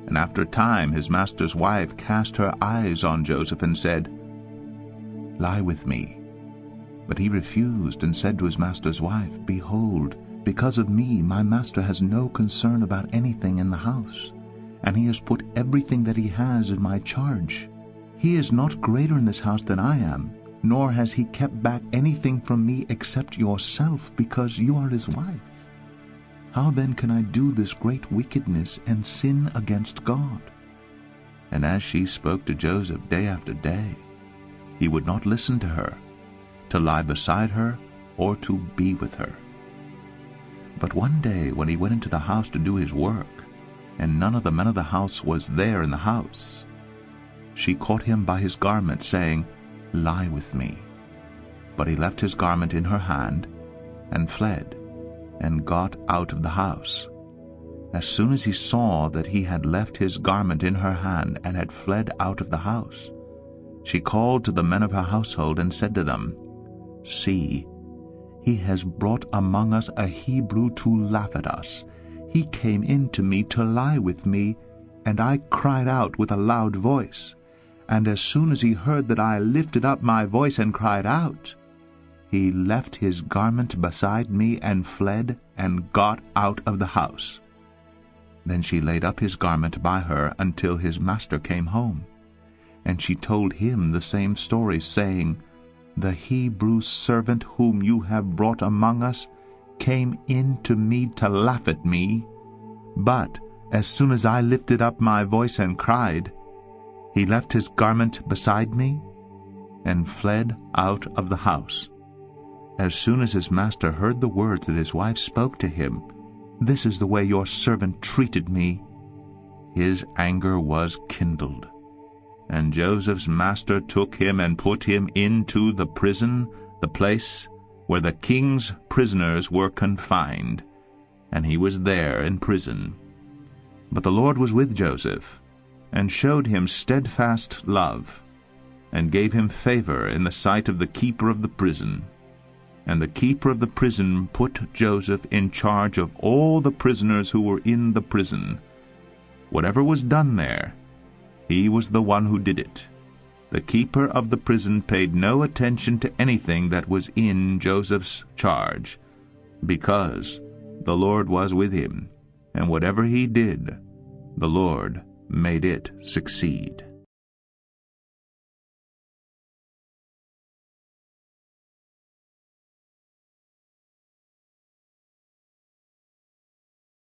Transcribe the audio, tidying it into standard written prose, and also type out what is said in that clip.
And after a time his master's wife cast her eyes on Joseph and said, "Lie with me." But he refused and said to his master's wife, "Behold, because of me my master has no concern about anything in the house, and he has put everything that he has in my charge. He is not greater in this house than I am, nor has he kept back anything from me except yourself, because you are his wife. How then can I do this great wickedness and sin against God?" And as she spoke to Joseph day after day, he would not listen to her, to lie beside her or to be with her. But one day when he went into the house to do his work, and none of the men of the house was there in the house, she caught him by his garment, saying, "Lie with me." But he left his garment in her hand, and fled, and got out of the house. As soon as he saw that he had left his garment in her hand, and had fled out of the house, she called to the men of her household, and said to them, "See, he has brought among us a Hebrew to laugh at us. He came in to me to lie with me, and I cried out with a loud voice. And as soon as he heard that I lifted up my voice and cried out, he left his garment beside me and fled and got out of the house." Then she laid up his garment by her until his master came home. And she told him the same story, saying, "The Hebrew servant whom you have brought among us came in to me to laugh at me. But as soon as I lifted up my voice and cried, he left his garment beside me and fled out of the house." As soon as his master heard the words that his wife spoke to him, "This is the way your servant treated me," his anger was kindled. And Joseph's master took him and put him into the prison, the place where the king's prisoners were confined, and he was there in prison. But the Lord was with Joseph, and showed him steadfast love, and gave him favor in the sight of the keeper of the prison. And the keeper of the prison put Joseph in charge of all the prisoners who were in the prison. Whatever was done there, he was the one who did it. The keeper of the prison paid no attention to anything that was in Joseph's charge, because the Lord was with him, and whatever he did, the Lord made it succeed.